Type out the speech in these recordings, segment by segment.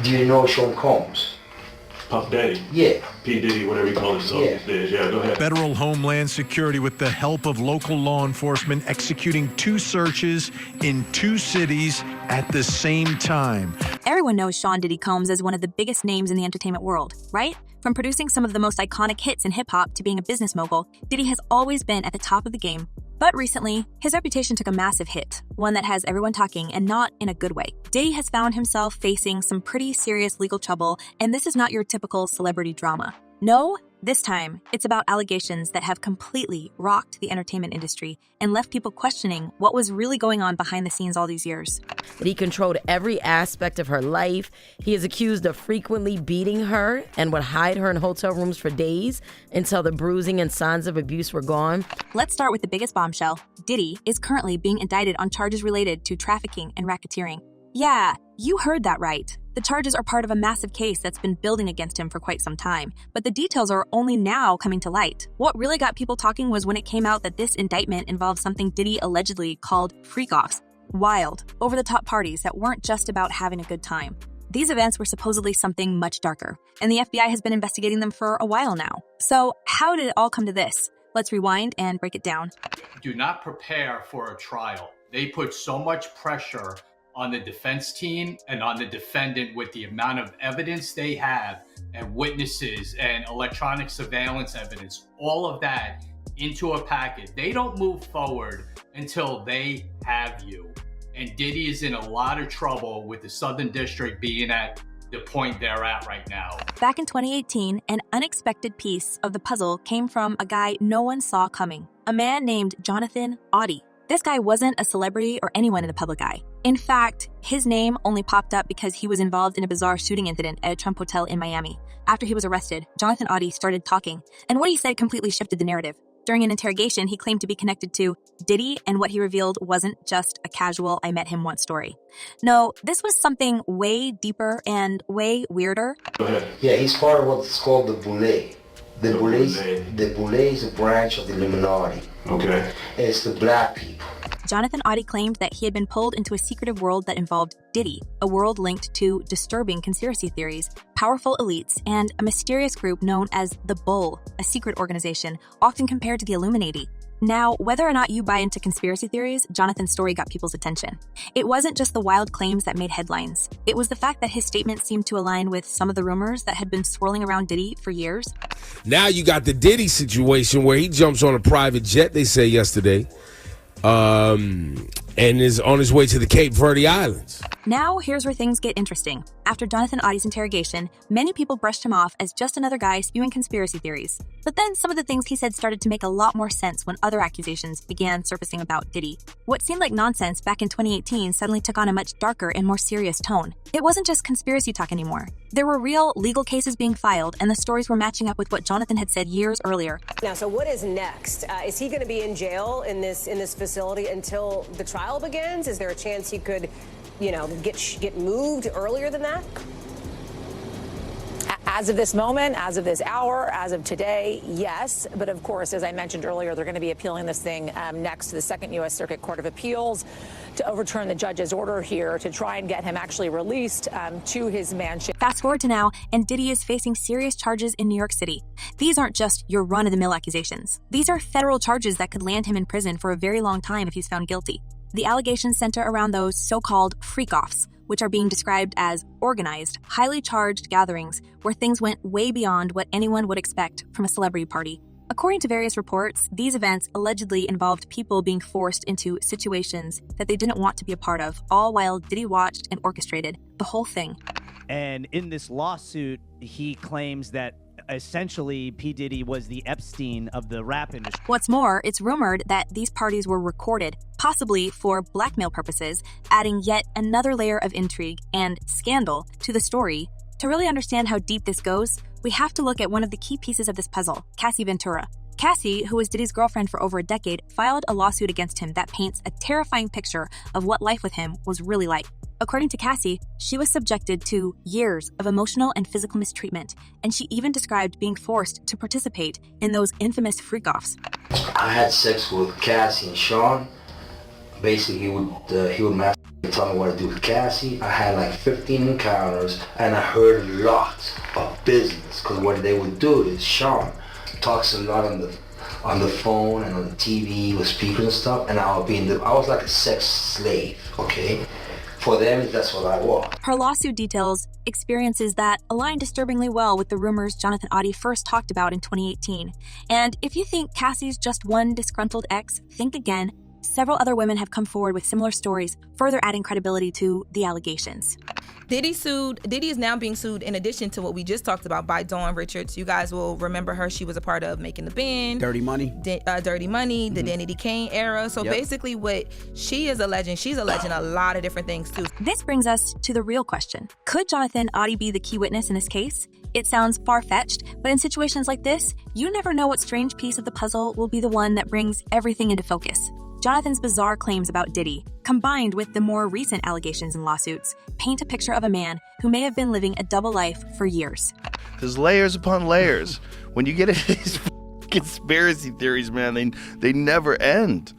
Do you know Sean Combs? Puff Daddy. Yeah. P. Diddy, whatever you call himself these days. Yeah, go ahead. Federal Homeland Security, with the help of local law enforcement, executing 2 searches in 2 cities at the same time. Everyone knows Sean Diddy Combs as one of the biggest names in the entertainment world, right? From producing some of the most iconic hits in hip-hop to being a business mogul, Diddy has always been at the top of the game. But recently, his reputation took a massive hit, one that has everyone talking, and not in a good way. Diddy has found himself facing some pretty serious legal trouble, and this is not your typical celebrity drama. No, this time, it's about allegations that have completely rocked the entertainment industry and left people questioning what was really going on behind the scenes all these years. That he controlled every aspect of her life. He is accused of frequently beating her and would hide her in hotel rooms for days until the bruising and signs of abuse were gone. Let's start with the biggest bombshell. Diddy is currently being indicted on charges related to trafficking and racketeering. Yeah, you heard that right. The charges are part of a massive case that's been building against him for quite some time, but the details are only now coming to light. What really got people talking was when it came out that this indictment involved something Diddy allegedly called freak-offs. Wild, over-the-top parties that weren't just about having a good time. These events were supposedly something much darker, and the FBI has been investigating them for a while now. So how did it all come to this? Let's rewind and break it down. Do not prepare for a trial. They put so much pressure on the defense team and on the defendant with the amount of evidence they have and witnesses and electronic surveillance evidence, all of that into a packet. They don't move forward until they have you. And Diddy is in a lot of trouble with the Southern District being at the point they're at right now. Back in 2018, an unexpected piece of the puzzle came from a guy no one saw coming, a man named Jonathan Auty. This guy wasn't a celebrity or anyone in the public eye. In fact, his name only popped up because he was involved in a bizarre shooting incident at a Trump hotel in Miami. After he was arrested, Jonathan Auty started talking, and what he said completely shifted the narrative. During an interrogation, he claimed to be connected to Diddy, and what he revealed wasn't just a casual "I met him once" story. No, this was something way deeper and way weirder. Go ahead. Yeah, he's part of what's called the Boule. The Boule is a branch of the Illuminati. Okay. It's the black people. Jonathan Auty claimed that he had been pulled into a secretive world that involved Diddy, a world linked to disturbing conspiracy theories, powerful elites, and a mysterious group known as the Bull, a secret organization often compared to the Illuminati. Now, whether or not you buy into conspiracy theories, Jonathan's story got people's attention. It wasn't just the wild claims that made headlines. It was the fact that his statement seemed to align with some of the rumors that had been swirling around Diddy for years. Now you got the Diddy situation where he jumps on a private jet, they say yesterday, and is on his way to the Cape Verde Islands. Now, here's where things get interesting. After Jonathan Auty's interrogation, many people brushed him off as just another guy spewing conspiracy theories. But then some of the things he said started to make a lot more sense when other accusations began surfacing about Diddy. What seemed like nonsense back in 2018 suddenly took on a much darker and more serious tone. It wasn't just conspiracy talk anymore. There were real legal cases being filed, and the stories were matching up with what Jonathan had said years earlier. Now, so what is next? Is he going to be in jail in this facility until the trial begins? Is there a chance he could, get moved earlier than that? As of this moment, as of this hour, as of today, yes. But of course, as I mentioned earlier, they're going to be appealing this thing next to the Second U.S. Circuit Court of Appeals to overturn the judge's order here to try and get him actually released to his mansion. Fast forward to now, and Diddy is facing serious charges in New York City. These aren't just your run-of-the-mill accusations. These are federal charges that could land him in prison for a very long time if he's found guilty. The allegations center around those so-called freak-offs, which are being described as organized, highly charged gatherings where things went way beyond what anyone would expect from a celebrity party. According to various reports, these events allegedly involved people being forced into situations that they didn't want to be a part of, all while Diddy watched and orchestrated the whole thing. And in this lawsuit, he claims that essentially P. Diddy was the Epstein of the rap industry. What's more, it's rumored that these parties were recorded, possibly for blackmail purposes, adding yet another layer of intrigue and scandal to the story. To really understand how deep this goes, we have to look at one of the key pieces of this puzzle, Cassie Ventura. Cassie, who was Diddy's girlfriend for over a decade, filed a lawsuit against him that paints a terrifying picture of what life with him was really like. According to Cassie, she was subjected to years of emotional and physical mistreatment, and she even described being forced to participate in those infamous freak-offs. I had sex with Cassie and Sean Basically, he would tell me what to do with Cassie. I had like 15 encounters, and I heard a lot of business. Because what they would do is Sean talks a lot on the phone and on the TV with speakers and stuff, and I was like a sex slave, okay? For them, that's what I was. Her lawsuit details experiences that align disturbingly well with the rumors Jonathan Oddie first talked about in 2018. And if you think Cassie's just one disgruntled ex, think again. Several other women have come forward with similar stories, further adding credibility to the allegations. Diddy is now being sued in addition to what we just talked about by Dawn Richards. You guys will remember her. She was a part of Making the Band. Dirty Money. The Danny Kane era. So basically what she is alleging, she's alleging a lot of different things too. This brings us to the real question. Could Jonathan Oddie be the key witness in this case? It sounds far-fetched, but in situations like this, you never know what strange piece of the puzzle will be the one that brings everything into focus. Jonathan's bizarre claims about Diddy, combined with the more recent allegations and lawsuits, paint a picture of a man who may have been living a double life for years. There's layers upon layers. When you get into these conspiracy theories, man, they never end.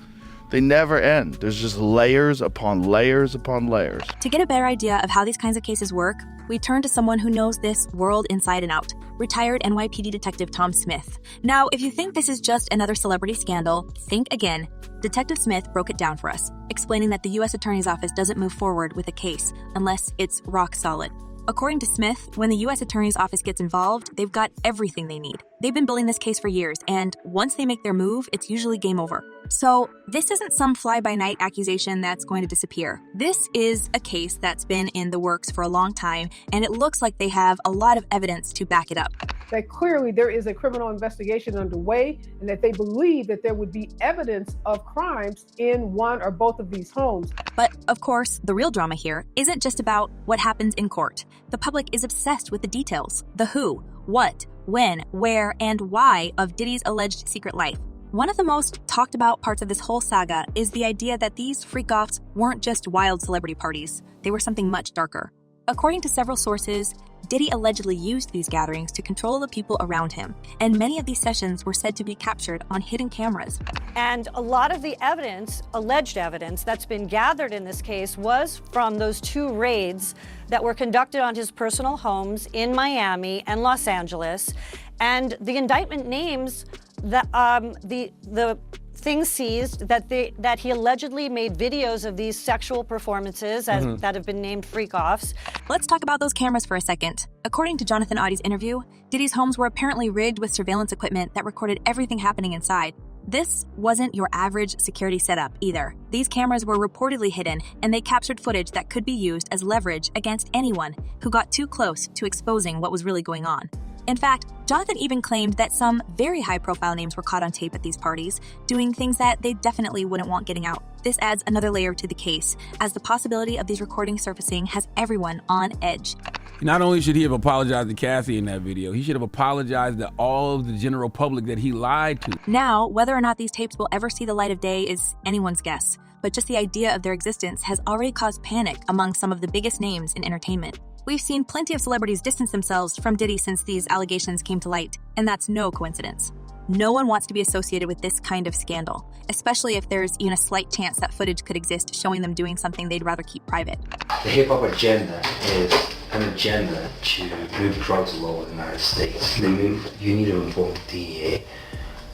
They never end. There's just layers upon layers upon layers. To get a better idea of how these kinds of cases work, we turn to someone who knows this world inside and out, retired NYPD Detective Tom Smith. Now, if you think this is just another celebrity scandal, think again. Detective Smith broke it down for us, explaining that the U.S. Attorney's Office doesn't move forward with a case unless it's rock solid. According to Smith, when the U.S. Attorney's Office gets involved, they've got everything they need. They've been building this case for years, and once they make their move, it's usually game over. So this isn't some fly-by-night accusation that's going to disappear. This is a case that's been in the works for a long time, and it looks like they have a lot of evidence to back it up. That clearly there is a criminal investigation underway, and that they believe that there would be evidence of crimes in one or both of these homes. But of course, the real drama here isn't just about what happens in court. The public is obsessed with the details, the who, what, when, where, and why of Diddy's alleged secret life. One of the most talked about parts of this whole saga is the idea that these freak-offs weren't just wild celebrity parties. They were something much darker. According to several sources, Diddy allegedly used these gatherings to control the people around him, and many of these sessions were said to be captured on hidden cameras. And a lot of the evidence, alleged evidence, that's been gathered in this case was from those two raids that were conducted on his personal homes in Miami and Los Angeles. And the indictment names the things seized that he allegedly made videos of these sexual performances that have been named freak-offs. Let's talk about those cameras for a second. According to Jonathan Oddie's interview, Diddy's homes were apparently rigged with surveillance equipment that recorded everything happening inside. This wasn't your average security setup either. These cameras were reportedly hidden, and they captured footage that could be used as leverage against anyone who got too close to exposing what was really going on. In fact, Jonathan even claimed that some very high-profile names were caught on tape at these parties, doing things that they definitely wouldn't want getting out. This adds another layer to the case, as the possibility of these recordings surfacing has everyone on edge. Not only should he have apologized to Cassie in that video, he should have apologized to all of the general public that he lied to. Now, whether or not these tapes will ever see the light of day is anyone's guess, but just the idea of their existence has already caused panic among some of the biggest names in entertainment. We've seen plenty of celebrities distance themselves from Diddy since these allegations came to light, and that's no coincidence. No one wants to be associated with this kind of scandal, especially if there's even a slight chance that footage could exist showing them doing something they'd rather keep private. The hip-hop agenda is an agenda to move drugs all over the United States. You need to inform the DEA.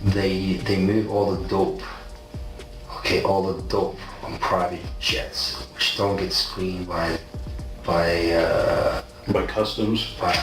They move all the dope on private jets, which don't get screened by customs, by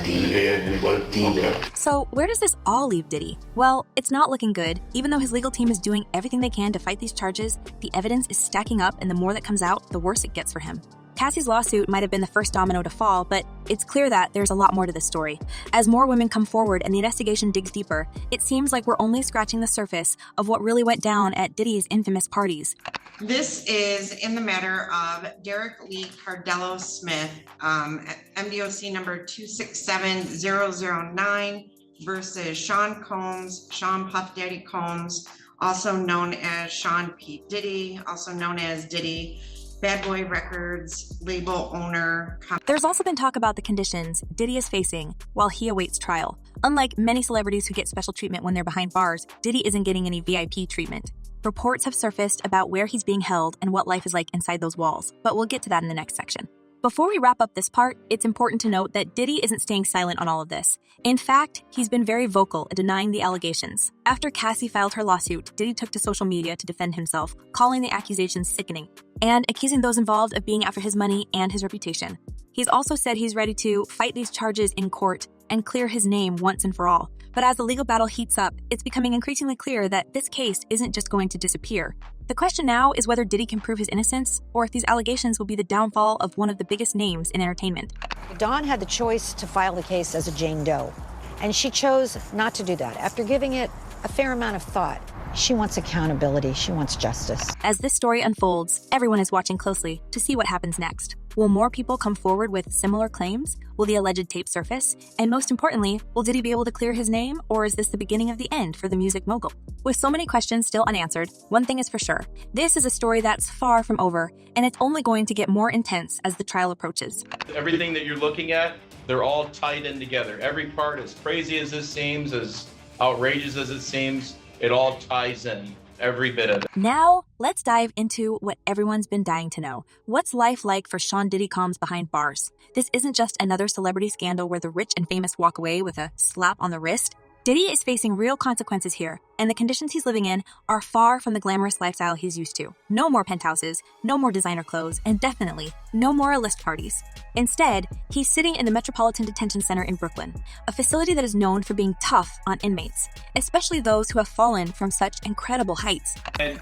DEA. Okay. So where does this all leave Diddy? Well, it's not looking good. Even though his legal team is doing everything they can to fight these charges, the evidence is stacking up, and the more that comes out, the worse it gets for him. Cassie's lawsuit might have been the first domino to fall, but it's clear that there's a lot more to this story. As more women come forward and the investigation digs deeper, it seems like we're only scratching the surface of what really went down at Diddy's infamous parties. This is in the matter of Derek Lee Cardello Smith, MDOC number 267009 versus Sean Puff Daddy Combs, also known as Sean P. Diddy, also known as Diddy, Bad Boy Records, label owner. There's also been talk about the conditions Diddy is facing while he awaits trial. Unlike many celebrities who get special treatment when they're behind bars, Diddy isn't getting any VIP treatment. reports have surfaced about where he's being held and what life is like inside those walls, but we'll get to that in the next section. Before we wrap up this part, it's important to note that Diddy isn't staying silent on all of this. In fact, he's been very vocal in denying the allegations. After Cassie filed her lawsuit, Diddy took to social media to defend himself, calling the accusations sickening, and accusing those involved of being after his money and his reputation. He's also said he's ready to fight these charges in court and clear his name once and for all. But as the legal battle heats up, it's becoming increasingly clear that this case isn't just going to disappear. The question now is whether Diddy can prove his innocence, or if these allegations will be the downfall of one of the biggest names in entertainment. Dawn had the choice to file the case as a Jane Doe, and she chose not to do that. After giving it a fair amount of thought, she wants accountability, she wants justice. As this story unfolds, everyone is watching closely to see what happens next. Will more people come forward with similar claims? Will the alleged tape surface? And most importantly, will Diddy be able to clear his name, or is this the beginning of the end for the music mogul? With so many questions still unanswered, one thing is for sure. This is a story that's far from over, and it's only going to get more intense as the trial approaches. Everything that you're looking at, they're all tied in together. Every part, as crazy as this seems, as outrageous as it seems, it all ties in. Every bit of it. Now, let's dive into what everyone's been dying to know. What's life like for Sean Diddy Combs behind bars? This isn't just another celebrity scandal where the rich and famous walk away with a slap on the wrist. Diddy is facing real consequences here, and the conditions he's living in are far from the glamorous lifestyle he's used to. No more penthouses, no more designer clothes, and definitely no more list parties. Instead, he's sitting in the Metropolitan Detention Center in Brooklyn, a facility that is known for being tough on inmates, especially those who have fallen from such incredible heights.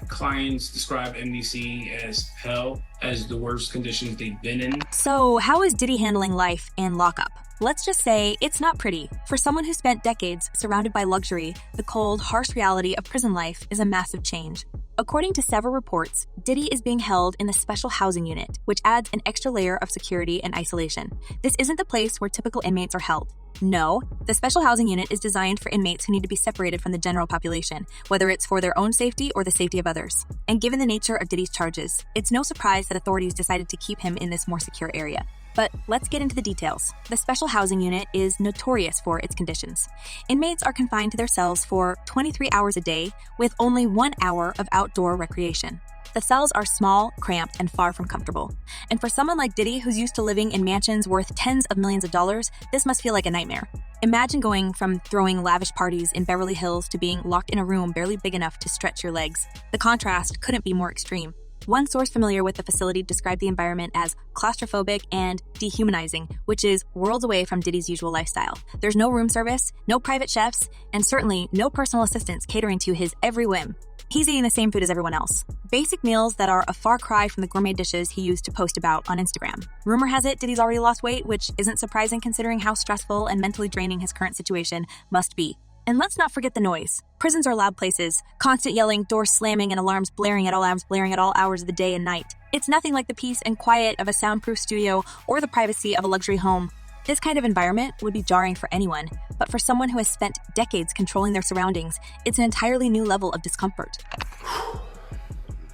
Clients describe MDC as hell, as the worst conditions they've been in. So, how is Diddy handling life in lockup? Let's just say it's not pretty. For someone who spent decades surrounded by luxury, the cold, harsh reality of prison life is a massive change. According to several reports, Diddy is being held in the special housing unit, which adds an extra layer of security and isolation. This isn't the place where typical inmates are held. No, the special housing unit is designed for inmates who need to be separated from the general population, whether it's for their own safety or the safety of others. And given the nature of Diddy's charges, it's no surprise that authorities decided to keep him in this more secure area. But let's get into the details. The special housing unit is notorious for its conditions. Inmates are confined to their cells for 23 hours a day, with only 1 hour of outdoor recreation. The cells are small, cramped, and far from comfortable. And for someone like Diddy, who's used to living in mansions worth tens of millions of dollars, this must feel like a nightmare. Imagine going from throwing lavish parties in Beverly Hills to being locked in a room barely big enough to stretch your legs. The contrast couldn't be more extreme. One source familiar with the facility described the environment as claustrophobic and dehumanizing, which is worlds away from Diddy's usual lifestyle. There's no room service, no private chefs, and certainly no personal assistants catering to his every whim. He's eating the same food as everyone else. Basic meals that are a far cry from the gourmet dishes he used to post about on Instagram. Rumor has it Diddy's already lost weight, which isn't surprising considering how stressful and mentally draining his current situation must be. And let's not forget the noise. Prisons are loud places, constant yelling, doors slamming, and alarms blaring at all hours of the day and night. It's nothing like the peace and quiet of a soundproof studio or the privacy of a luxury home. This kind of environment would be jarring for anyone, but for someone who has spent decades controlling their surroundings, it's an entirely new level of discomfort.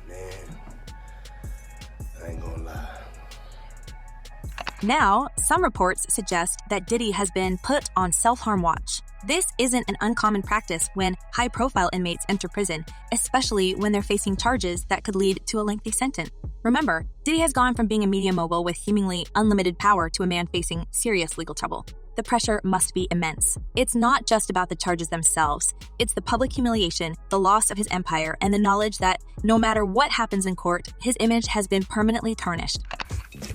Man, I ain't gonna lie. Now, some reports suggest that Diddy has been put on self-harm watch. This isn't an uncommon practice when high-profile inmates enter prison, especially when they're facing charges that could lead to a lengthy sentence. Remember, Diddy has gone from being a media mogul with seemingly unlimited power to a man facing serious legal trouble. The pressure must be immense. It's not just about the charges themselves. It's the public humiliation, the loss of his empire, and the knowledge that no matter what happens in court, his image has been permanently tarnished.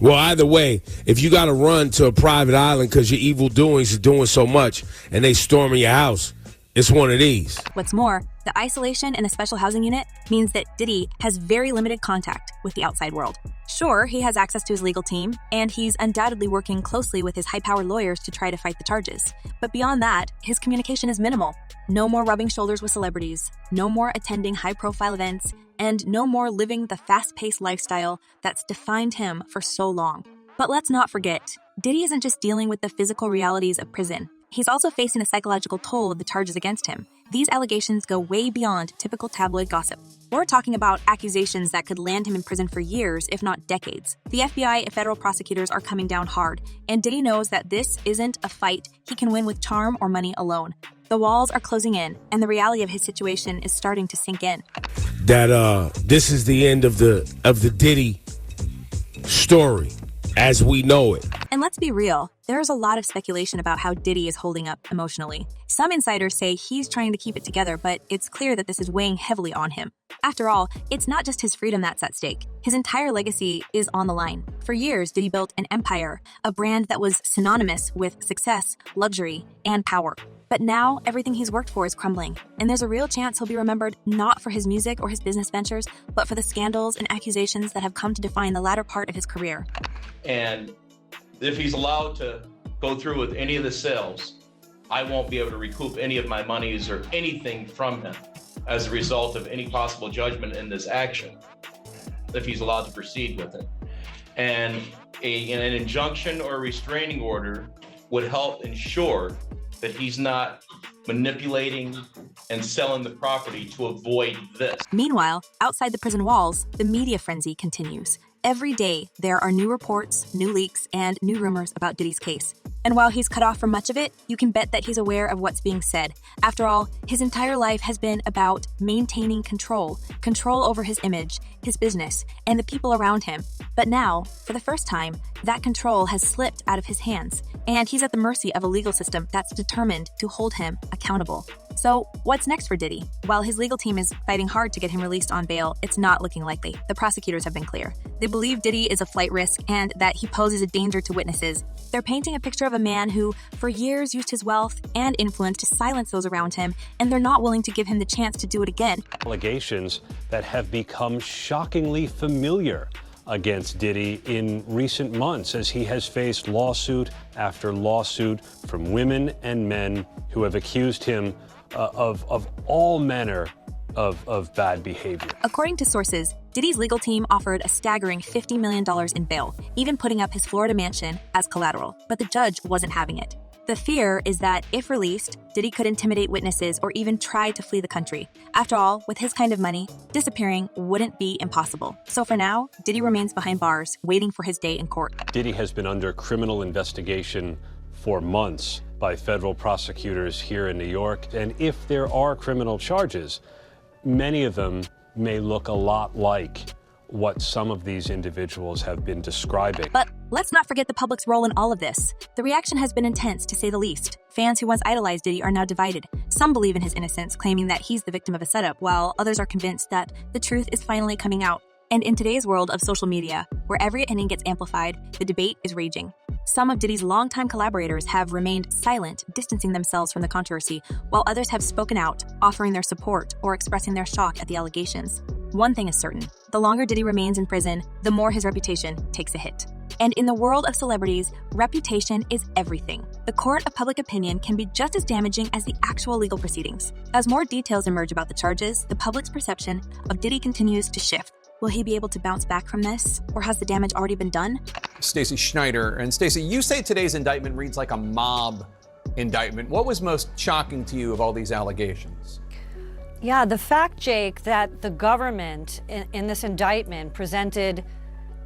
Well, either way, if you got to run to a private island because your evil doings are doing so much and they storming your house, it's one of these. What's more, the isolation in the special housing unit means that Diddy has very limited contact with the outside world. Sure, he has access to his legal team, and he's undoubtedly working closely with his high-powered lawyers to try to fight the charges. But beyond that, his communication is minimal. No more rubbing shoulders with celebrities, no more attending high-profile events, and no more living the fast-paced lifestyle that's defined him for so long. But let's not forget, Diddy isn't just dealing with the physical realities of prison. He's also facing the psychological toll of the charges against him. These allegations go way beyond typical tabloid gossip. We're talking about accusations that could land him in prison for years, if not decades. The FBI and federal prosecutors are coming down hard, and Diddy knows that this isn't a fight he can win with charm or money alone. The walls are closing in, and the reality of his situation is starting to sink in. That this is the end of the Diddy story as we know it. And let's be real, there is a lot of speculation about how Diddy is holding up emotionally. Some insiders say he's trying to keep it together, but it's clear that this is weighing heavily on him. After all, it's not just his freedom that's at stake. His entire legacy is on the line. For years, Diddy built an empire, a brand that was synonymous with success, luxury, and power. But now, everything he's worked for is crumbling, and there's a real chance he'll be remembered not for his music or his business ventures, but for the scandals and accusations that have come to define the latter part of his career. And if he's allowed to go through with any of the sales, I won't be able to recoup any of my monies or anything from him as a result of any possible judgment in this action, if he's allowed to proceed with it. And an injunction or restraining order would help ensure that he's not manipulating and selling the property to avoid this. Meanwhile, outside the prison walls, the media frenzy continues. Every day, there are new reports, new leaks, and new rumors about Diddy's case. And while he's cut off from much of it, you can bet that he's aware of what's being said. After all, his entire life has been about maintaining control over his image, his business, and the people around him. But now, for the first time, that control has slipped out of his hands, and he's at the mercy of a legal system that's determined to hold him accountable. So, what's next for Diddy? While his legal team is fighting hard to get him released on bail, it's not looking likely. The prosecutors have been clear. They believe Diddy is a flight risk and that he poses a danger to witnesses. They're painting a picture of a man who, for years, used his wealth and influence to silence those around him, and they're not willing to give him the chance to do it again. Allegations that have become shockingly familiar against Diddy in recent months as he has faced lawsuit after lawsuit from women and men who have accused him of all manner of bad behavior. According to sources, Diddy's legal team offered a staggering $50 million in bail, even putting up his Florida mansion as collateral, but the judge wasn't having it. The fear is that if released, Diddy could intimidate witnesses or even try to flee the country. After all, with his kind of money, disappearing wouldn't be impossible. So for now, Diddy remains behind bars, waiting for his day in court. Diddy has been under criminal investigation for months by federal prosecutors here in New York. And if there are criminal charges, many of them may look a lot like what some of these individuals have been describing. But let's not forget the public's role in all of this. The reaction has been intense, to say the least. Fans who once idolized Diddy are now divided. Some believe in his innocence, claiming that he's the victim of a setup, while others are convinced that the truth is finally coming out. And in today's world of social media, where every opinion gets amplified, the debate is raging. Some of Diddy's longtime collaborators have remained silent, distancing themselves from the controversy, while others have spoken out, offering their support or expressing their shock at the allegations. One thing is certain, the longer Diddy remains in prison, the more his reputation takes a hit. And in the world of celebrities, reputation is everything. The court of public opinion can be just as damaging as the actual legal proceedings. As more details emerge about the charges, the public's perception of Diddy continues to shift. Will he be able to bounce back from this, or has the damage already been done? Stacey Schneider. And Stacey, you say today's indictment reads like a mob indictment. What was most shocking to you of all these allegations? Yeah, the fact, Jake, that the government in this indictment presented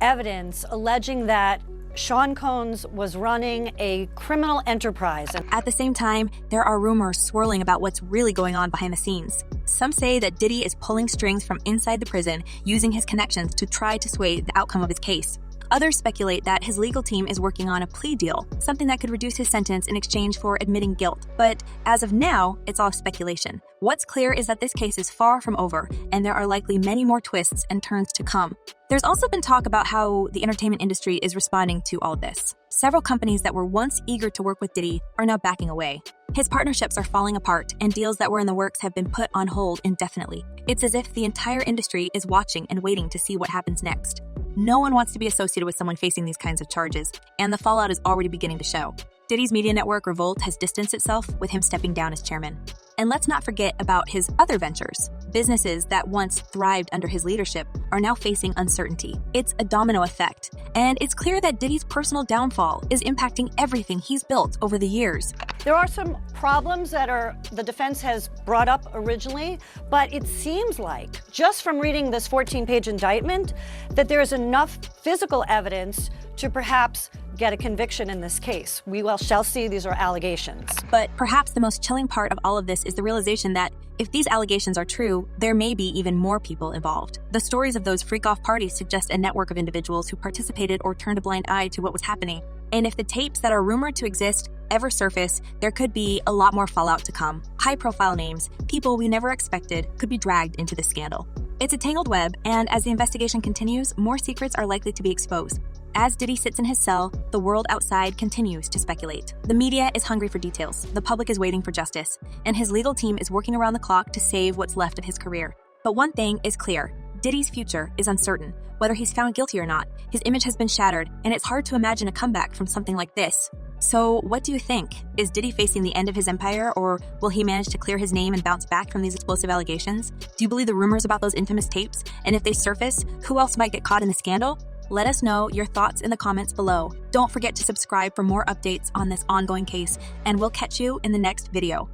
evidence alleging that Sean Combs was running a criminal enterprise. At the same time, there are rumors swirling about what's really going on behind the scenes. Some say that Diddy is pulling strings from inside the prison, using his connections to try to sway the outcome of his case. Others speculate that his legal team is working on a plea deal, something that could reduce his sentence in exchange for admitting guilt. But as of now, it's all speculation. What's clear is that this case is far from over, and there are likely many more twists and turns to come. There's also been talk about how the entertainment industry is responding to all of this. Several companies that were once eager to work with Diddy are now backing away. His partnerships are falling apart, and deals that were in the works have been put on hold indefinitely. It's as if the entire industry is watching and waiting to see what happens next. No one wants to be associated with someone facing these kinds of charges, and the fallout is already beginning to show. Diddy's media network Revolt has distanced itself, with him stepping down as chairman. And let's not forget about his other ventures. Businesses that once thrived under his leadership are now facing uncertainty. It's a domino effect, and it's clear that Diddy's personal downfall is impacting everything he's built over the years. There are some problems that the defense has brought up originally, but it seems like, just from reading this 14-page indictment, that there is enough physical evidence to perhaps get a conviction in this case. We shall see. These are allegations. But perhaps the most chilling part of all of this is the realization that if these allegations are true, there may be even more people involved. The stories of those freak-off parties suggest a network of individuals who participated or turned a blind eye to what was happening. And if the tapes that are rumored to exist ever surface, there could be a lot more fallout to come. High-profile names, people we never expected, could be dragged into the scandal. It's a tangled web, and as the investigation continues, more secrets are likely to be exposed. As Diddy sits in his cell, the world outside continues to speculate. The media is hungry for details, the public is waiting for justice, and his legal team is working around the clock to save what's left of his career. But one thing is clear, Diddy's future is uncertain. Whether he's found guilty or not, his image has been shattered, and it's hard to imagine a comeback from something like this. So what do you think? Is Diddy facing the end of his empire, or will he manage to clear his name and bounce back from these explosive allegations? Do you believe the rumors about those infamous tapes? And if they surface, who else might get caught in the scandal? Let us know your thoughts in the comments below. Don't forget to subscribe for more updates on this ongoing case, and we'll catch you in the next video.